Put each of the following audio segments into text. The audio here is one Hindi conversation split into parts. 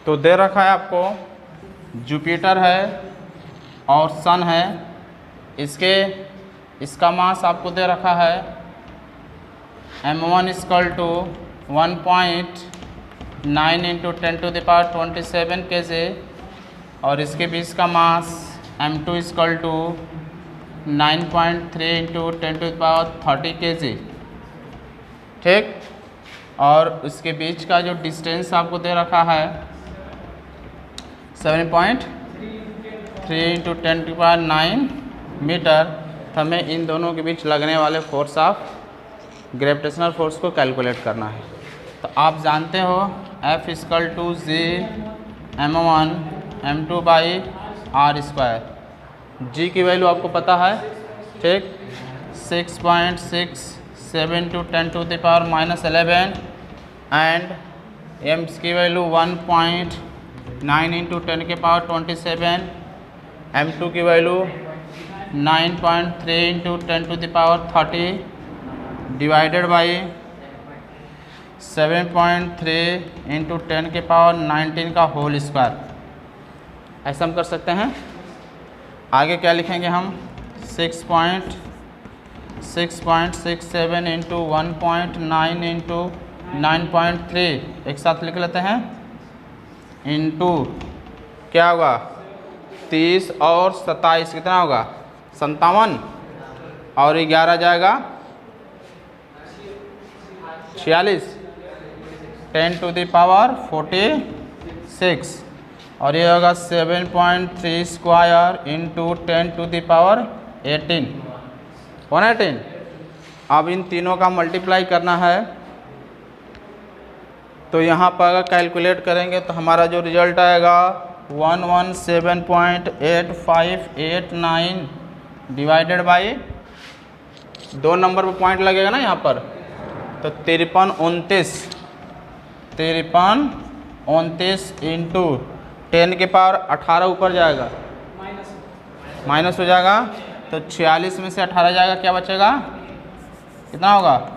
तो दे रखा है आपको जुपिटर है और सन है, इसका मास आपको दे रखा है m1 = 1.9 × 10⁻27 kg और इसके बीच का मास m2 = 9.3 × 10⁻30 kg। ठीक, और उसके बीच का जो डिस्टेंस आपको दे रखा है 7.3 × 10⁹ मीटर। तो हमें इन दोनों के बीच लगने वाले फोर्स ऑफ ग्रेविटेशनल फोर्स को कैलकुलेट करना है। तो आप जानते हो F = G m1 m2/r²। G की वैल्यू आपको पता है, ठीक, 6.67 × 10⁻11 एंड m की वैल्यू 1.9 × 10⁻27, m2 की वैल्यू 9.3 × 10⁻30 डिवाइडेड बाई 7.3 × 10⁻19 का होल स्क्वायर। ऐसा हम कर सकते हैं। आगे क्या लिखेंगे हम 6.67 × 1.9 × 9.3 एक साथ लिख लेते हैं, इंटू क्या होगा 30 और 27 कितना होगा 57 और 11 जाएगा 46 10⁻46 और ये होगा 7.3 स्क्वायर इंटू 10⁻18 118। अब इन तीनों का मल्टीप्लाई करना है, तो यहाँ पर अगर कैलकुलेट करेंगे तो हमारा जो रिजल्ट आएगा 117.8589 डिवाइडेड बाई 2 नंबर पर पॉइंट लगेगा ना यहाँ पर, तो 5329 इंटू 10⁻18 ऊपर जाएगा माइनस हो जाएगा, तो 46 में से 18 जाएगा, क्या बचेगा कितना होगा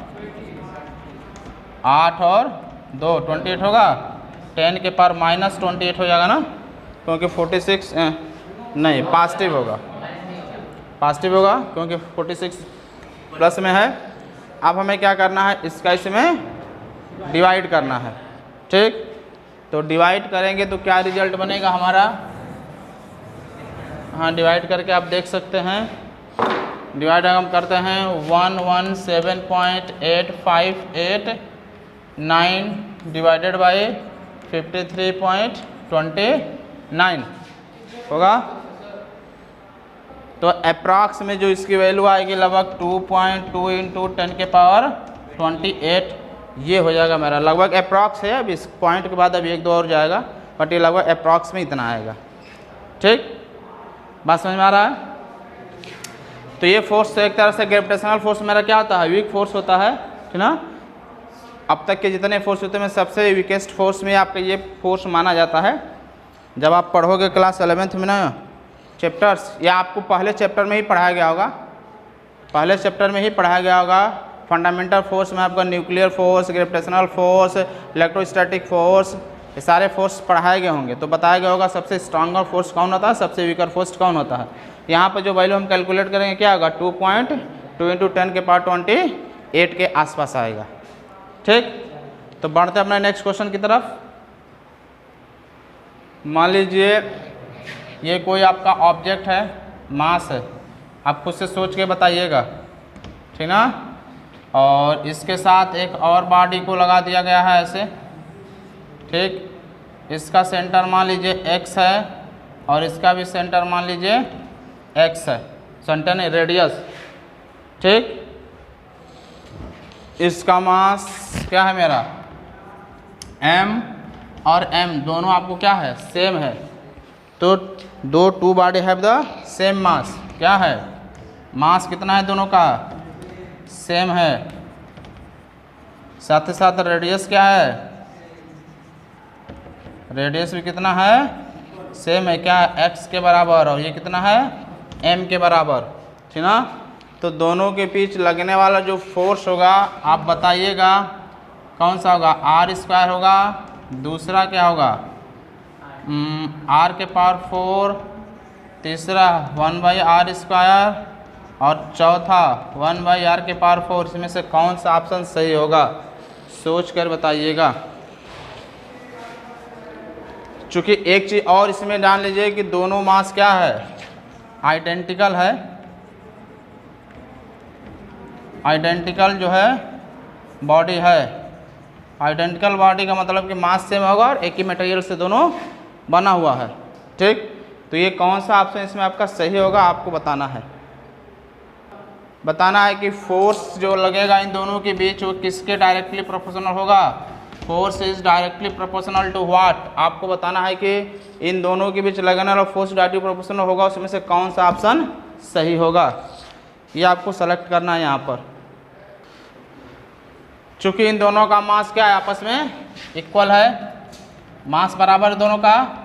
8 और 2 28 होगा, 10⁻−28 हो जाएगा ना, क्योंकि 46 नहीं पॉजिटिव होगा क्योंकि 46 प्लस में है। अब हमें क्या करना है, इसका इसमें डिवाइड करना है। ठीक, तो डिवाइड करेंगे तो क्या रिजल्ट बनेगा हमारा, हाँ डिवाइड करके आप देख सकते हैं। डिवाइड हम करते हैं 117.858 डिवाइडेड बाई 53.29 होगा। तो अप्रॉक्स में जो इसकी वैल्यू आएगी लगभग 2.2 इंटू 10⁻28 ये हो जाएगा मेरा, लगभग अप्रॉक्स है। अब इस पॉइंट के बाद अभी 1-2 और जाएगा, बट ये लगभग अप्रॉक्स में इतना आएगा। ठीक, बात समझ में आ रहा है। तो ये फोर्स एक तरह से ग्रेविटेशनल फोर्स मेरा क्या होता है, वीक फोर्स होता है, ठीक ना। अब तक के जितने फोर्स होते हैं सबसे वीकेस्ट फोर्स में आपका ये फोर्स माना जाता है। जब आप पढ़ोगे क्लास 11th में ना चैप्टर्स, या आपको पहले चैप्टर में ही पढ़ाया गया होगा, फंडामेंटल फोर्स में आपका nuclear force, gravitational force, electrostatic force, ये सारे फोर्स पढ़ाए गए होंगे। तो बताया गया होगा सबसे स्ट्रॉन्गर फोर्स कौन होता है, सबसे वीकर फोर्स कौन होता है। यहाँ पर जो वैल्यू हम कैलकुलेट करेंगे क्या होगा 2.2 इंटू 10⁻28 के आसपास आएगा। ठीक, तो बढ़ते अपने नेक्स्ट क्वेश्चन की तरफ। मान लीजिए ये कोई आपका ऑब्जेक्ट है, मास है, आप खुद से सोच के बताइएगा, ठीक ना। और इसके साथ एक और बॉडी को लगा दिया गया है ऐसे। ठीक, इसका सेंटर मान लीजिए x है और इसका भी सेंटर मान लीजिए x है, सेंटर नहीं रेडियस। ठीक, इसका मास क्या है मेरा m और m दोनों आपको क्या है सेम है। तो two body have the same mass, क्या है मास कितना है दोनों का सेम है। साथ ही साथ रेडियस क्या है, रेडियस भी कितना है सेम है, क्या x के बराबर, और ये कितना है m के बराबर, ठीक ना। तो दोनों के बीच लगने वाला जो फोर्स होगा आप बताइएगा कौन सा होगा, r² होगा, दूसरा क्या होगा आर के पावर 4, तीसरा 1/r², और चौथा 1/r के पावर 4। इसमें से कौन सा ऑप्शन सही होगा, सोच कर बताइएगा। चूँकि एक चीज़ और इसमें जान लीजिए कि दोनों मास क्या है, आइडेंटिकल है। आइडेंटिकल जो है बॉडी है, आइडेंटिकल बॉडी का मतलब कि मास सेम होगा और एक ही मटेरियल से दोनों बना हुआ है। ठीक, तो ये कौन सा ऑप्शन इसमें आपका सही होगा आपको बताना है। बताना है कि फोर्स जो लगेगा इन दोनों के बीच वो किसके डायरेक्टली प्रोपोर्शनल होगा। Force is directly proportional to what, आपको बताना है कि इन दोनों के बीच लगने वाला फोर्स डायरेक्टली प्रोपोर्शनल होगा, उसमें से कौन सा ऑप्शन सही होगा ये आपको सेलेक्ट करना है यहाँ पर। चूँकि इन दोनों का मास क्या है, आपस में इक्वल है, मास बराबर है दोनों का,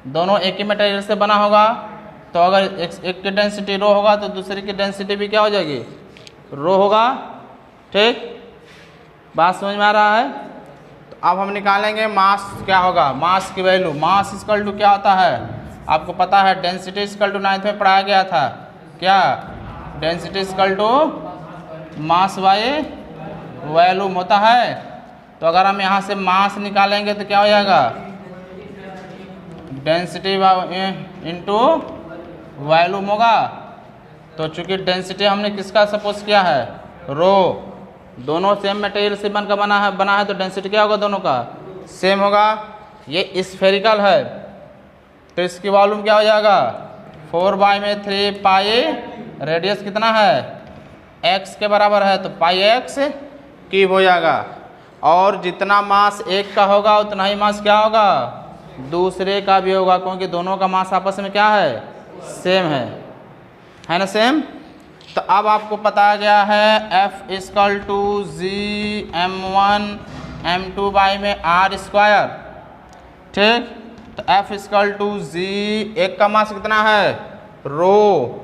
दोनों एक ही मटेरियल से बना होगा, तो अगर एक की डेंसिटी रो होगा तो दूसरे की डेंसिटी भी क्या हो जाएगी, रो होगा। ठीक, बात समझ में आ रहा है। तो अब हम निकालेंगे मास क्या होगा, मास की वैल्यू। मास इक्वल टू क्या होता है, आपको पता है, डेंसिटी इक्वल टू 9th में पढ़ाया गया था, क्या, density equal to mass by volume होता है। तो अगर हम यहाँ से मास निकालेंगे तो क्या हो जाएगा, डेंसिटी इंटू वॉल्यूम होगा। तो चूंकि डेंसिटी हमने किसका सपोज किया है, रो, दोनों सेम मटेरियल से बनकर बना है तो डेंसिटी क्या होगा, दोनों का सेम होगा। ये स्फेरिकल है तो इसकी वॉल्यूम क्या हो जाएगा, 4/3 पाई, रेडियस कितना है, x के बराबर है तो πx क्यूब हो जाएगा। और जितना मास एक का होगा उतना ही मास क्या होगा, दूसरे का भी होगा, क्योंकि दोनों का मास आपस में क्या है, सेम है ना, सेम। तो अब आपको बताया गया है F equal to Gm1 m2/r²। ठीक, तो F इक्वल टू G, एक का मास कितना है, रो,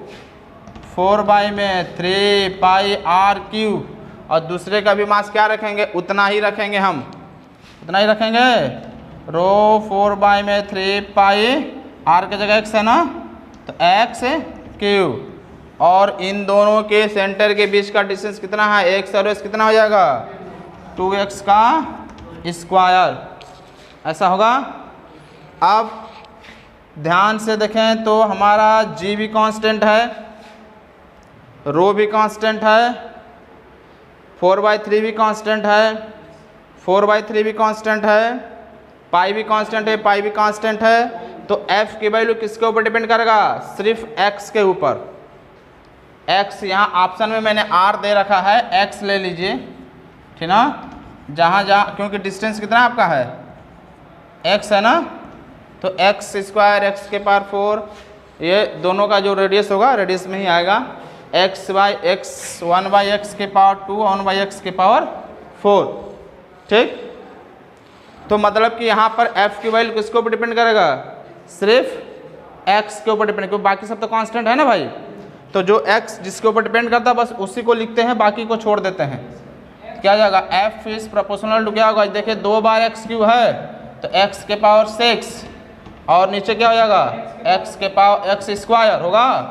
4/3 पाई r³ और दूसरे का भी मास क्या रखेंगे, उतना ही रखेंगे, हम उतना ही रखेंगे, रो 4/3 पाई, r की जगह x है ना, तो x³ और इन दोनों के सेंटर के बीच का डिस्टेंस कितना है, x और s कितना हो जाएगा, 2x का स्क्वायर, ऐसा होगा। अब ध्यान से देखें तो हमारा g भी कांस्टेंट है, रो भी कांस्टेंट है, 4/3 भी कांस्टेंट है, 4/3 भी कांस्टेंट है, पाई भी कांस्टेंट है, पाई भी कांस्टेंट है। तो f की वैल्यू किसके ऊपर डिपेंड करेगा, सिर्फ x के ऊपर। x यहाँ ऑप्शन में मैंने r दे रखा है, x ले लीजिए, ठीक ना, जहाँ क्योंकि डिस्टेंस कितना आपका है, x है ना, तो x² x के पावर 4, ये दोनों का जो रेडियस होगा रेडियस में ही आएगा, x/x 1/x के पावर 2 1/x के पावर 4। ठीक, तो मतलब कि यहाँ पर f की वैल्यू किसके ऊपर डिपेंड करेगा, सिर्फ x के ऊपर डिपेंड, क्योंकि बाकी सब तो कांस्टेंट है ना भाई। तो जो x जिसके ऊपर डिपेंड करता है बस उसी को लिखते हैं, बाकी को छोड़ देते हैं। क्या हो जाएगा, f इज प्रोपोर्शनल टू क्या होगा, देखिए 2/x³ है तो x के पावर 6 और नीचे क्या हो जाएगा, x के पावर x² होगा,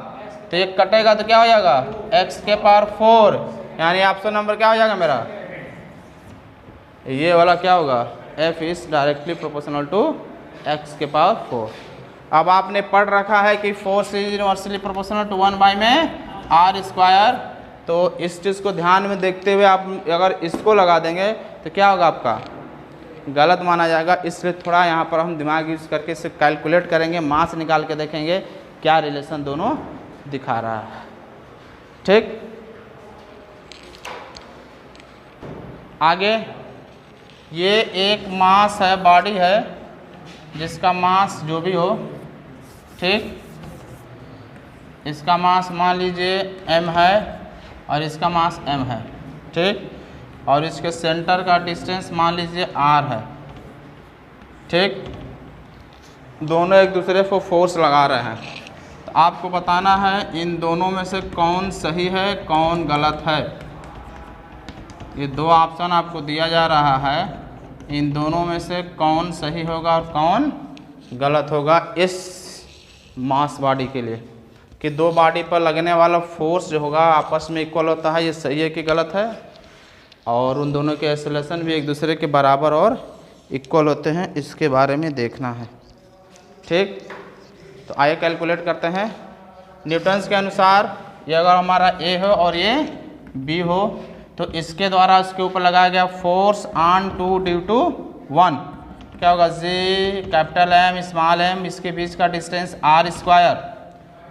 तो ये कटेगा तो क्या हो जाएगा, x के पावर 4, यानी ऑप्शन नंबर क्या हो जाएगा मेरा, ये वाला क्या होगा, f is directly proportional to x के पावर 4। अब आपने पढ़ रखा है कि force is universally proportional to 1/r², तो इस चीज़ को ध्यान में देखते हुए आप अगर इसको लगा देंगे तो क्या होगा, आपका गलत माना जाएगा। इसलिए थोड़ा यहाँ पर हम दिमाग यूज़ करके इसे कैलकुलेट करेंगे, मास निकाल के देखेंगे क्या रिलेशन दोनों दिखा रहा है। ठीक, आगे ये एक मास है, बॉडी है जिसका मास जो भी हो, ठीक, इसका मास मान लीजिए m है और इसका मास m है, ठीक, और इसके सेंटर का डिस्टेंस मान लीजिए r है। ठीक, दोनों एक दूसरे को फोर्स लगा रहे हैं, तो आपको बताना है इन दोनों में से कौन सही है कौन गलत है। ये दो ऑप्शन आपको दिया जा रहा है, इन दोनों में से कौन सही होगा और कौन गलत होगा इस मास बॉडी के लिए कि दो बॉडी पर लगने वाला फोर्स जो होगा आपस में इक्वल होता है। ये सही है कि गलत है? और उन दोनों के एक्सेलरेशन भी एक दूसरे के बराबर और इक्वल होते हैं, इसके बारे में देखना है। ठीक, तो आइए कैलकुलेट करते हैं। न्यूटन्स के अनुसार ये अगर हमारा ए हो और ये बी हो तो इसके द्वारा उसके ऊपर लगाया गया फोर्स ऑन 2 ड्यू टू 1 क्या होगा, जी कैपिटल एम स्मॉल एम, इसके बीच का डिस्टेंस आर स्क्वायर,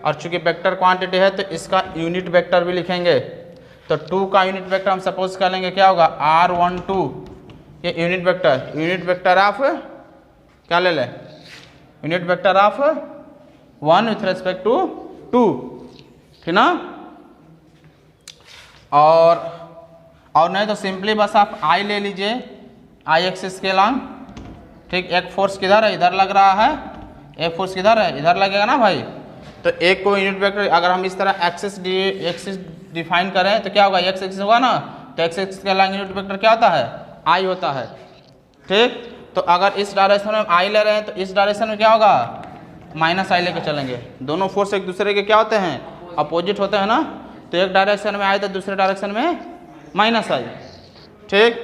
और चूंकि वेक्टर क्वांटिटी है तो इसका यूनिट वेक्टर भी लिखेंगे। तो 2 का यूनिट वेक्टर हम सपोज कर लेंगे क्या होगा, R12, ये यूनिट वेक्टर ऑफ क्या ले लें, unit vector of 1 with respect to 2, ठीक ना। और नहीं तो सिंपली बस आप आई ले लीजिए, आई एक्सिस के लॉन्ग। ठीक, एक फोर्स किधर है, इधर लग रहा है, एक फोर्स किधर है, इधर लगेगा ना भाई। तो एक को यूनिट वेक्टर अगर हम इस तरह एक्सिस डिफाइन करें तो क्या होगा, एक्स एक्सिस होगा ना, तो एक्स एक्सिस के लॉन्ग यूनिट वेक्टर क्या होता है, आई होता है। ठीक, तो अगर इस डायरेक्शन में आई ले रहे हैं तो इस डायरेक्शन में क्या होगा, माइनस आई लेके चलेंगे। दोनों फोर्स एक दूसरे के क्या होते हैं, अपोजिट होते हैं ना। तो एक डायरेक्शन में आई तो दूसरे डायरेक्शन में माइनस आई। ठीक,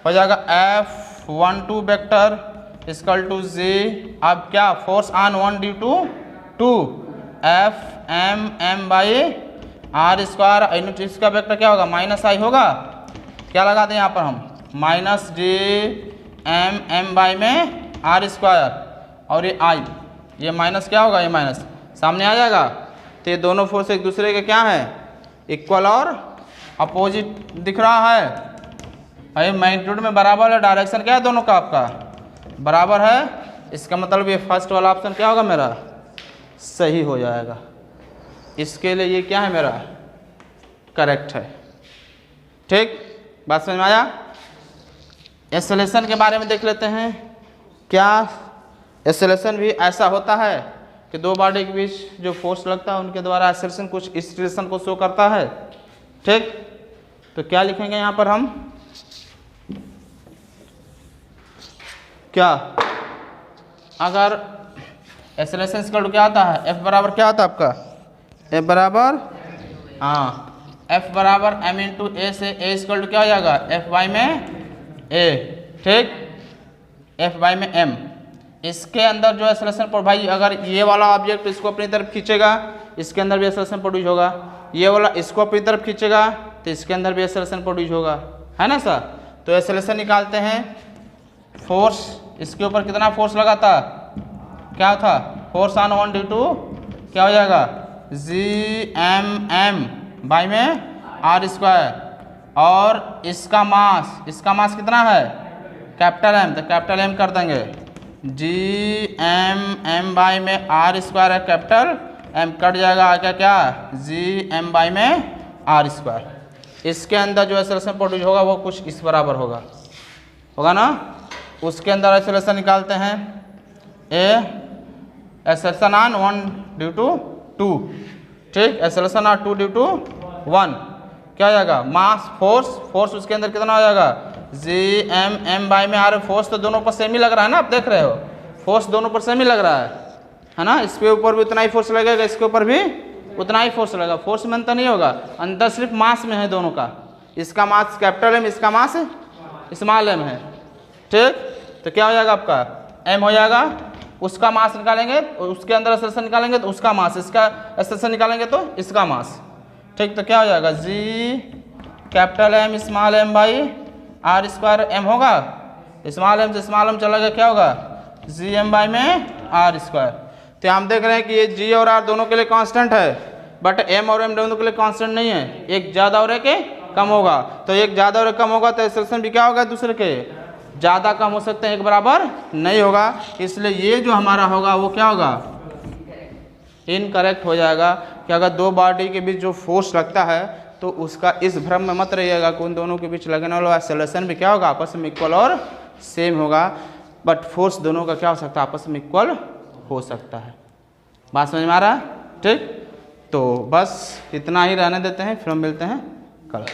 हो जाएगा F12 वेक्टर इक्वल टू जी, अब क्या force on 1 due to 2 F by are square, unit इसका वेक्टर क्या होगा, माइनस आई होगा। क्या लगा दें यहाँ पर हम, माइनस जी एम बाई में आर स्क्वायर, और ये आई, ये माइनस क्या होगा, ये माइनस सामने आ जाएगा। तो ये दोनों फोर्स एक दूसरे के क्या है, इक्वल और अपोजिट दिख रहा है। भाई मैग्नीट्यूड में बराबर है, डायरेक्शन क्या है दोनों का आपका बराबर है, इसका मतलब ये फर्स्ट वाला ऑप्शन क्या होगा मेरा, सही हो जाएगा। इसके लिए ये क्या है मेरा, करेक्ट है। ठीक, बात समझ में आया। एक्सेलरेशन के बारे में देख लेते हैं। क्या एक्सेलरेशन भी ऐसा होता है कि दो बॉडी के बीच जो फोर्स लगता है उनके द्वारा एक्सेलरेशन कुछ इस रिलेशन को शो करता है। ठीक, तो क्या लिखेंगे यहाँ पर हम, क्या अगर एक्सेलरेशन इक्वल टू क्या आता है, F बराबर क्या आता है आपका, F बराबर F बराबर m इंटू ए से A इक्वल टू क्या हो जाएगा, F बाई में A। ठीक, F बाई में m, इसके अंदर जो एक्सेलरेशन पर भाई अगर ये वाला ऑब्जेक्ट इसको अपनी तरफ खींचेगा इसके अंदर भी एक्सेलरेशन प्रोड्यूस होगा, ये वाला इसको अपनी तरफ खींचेगा तो इसके अंदर भी एक्सेलरेशन प्रोड्यूस होगा, है ना सर। तो एक्सेलरेशन निकालते हैं, फोर्स इसके ऊपर कितना फोर्स लगा था, क्या था, फोर्स ऑन 1 ड्यू टू क्या हो जाएगा, जी एम बाई में आर स्क्वायर, और इसका मास कितना है, कैपिटल एम, तो कैपिटल एम कर देंगे, जी एम बाई में आर स्क्वायर है, कैपिटल एम कट जाएगा, आगे क्या, जी एम बाई में आर स्क्वायर। इसके अंदर जो एक्सेलरेशन प्रोड्यूस होगा वो कुछ इस बराबर होगा ना। उसके अंदर एक्सेलरेशन निकालते हैं, ए एक्सेलरेशन ऑन 1 ड्यू टू 2, ठीक, एक्सेलरेशन ऑन 2 ड्यू टू 1 क्या हो जाएगा, मास फोर्स उसके अंदर कितना हो जाएगा, जी एम बाई में आर। फोर्स तो दोनों पर सेम ही लग रहा है ना, आप देख रहे हो फोर्स दोनों पर सेम ही लग रहा है ना। इसके ऊपर भी उतना ही फोर्स लगेगा, इसके ऊपर भी उतना ही फोर्स लगेगा, फोर्स में अंतर नहीं होगा, अंतर सिर्फ मास में है दोनों का। इसका मास कैपिटल एम, इसका मास स्मॉल एम है। ठीक, तो क्या हो जाएगा आपका, एम हो जाएगा, उसका मास निकालेंगे उसके अंदर एक्सेलरेशन निकालेंगे तो उसका मास, इसका एक्सेलरेशन निकालेंगे तो इसका मास। ठीक, तो क्या हो जाएगा, G capital M small M by are square, M होगा, स्मॉल एम से स्मॉल एम चला गया, क्या होगा, जी एम बाई में आर स्क्वायर। तो हम देख रहे हैं कि ये जी और आर दोनों के लिए कांस्टेंट है, बट एम और एम दोनों के लिए कांस्टेंट नहीं है, एक ज़्यादा और एक कम होगा। तो एक ज़्यादा और एक कम होगा तो एक्सेलरेशन भी क्या होगा, दूसरे के ज़्यादा कम हो सकते हैं, एक बराबर नहीं होगा। इसलिए ये जो हमारा होगा वो क्या होगा, इनकरेक्ट हो जाएगा कि अगर दो बॉडी के बीच जो फोर्स लगता है तो उसका इस भ्रम में मत रहिएगा कि उन दोनों के बीच लगने वाला एक्सेलरेशन भी क्या होगा, आपस में इक्वल और सेम होगा, बट फोर्स दोनों का क्या हो सकता है, आपस में इक्वल हो सकता है। बात समझ में आ रहा है। ठीक, तो बस इतना ही रहने देते हैं, फिर हम मिलते हैं कल।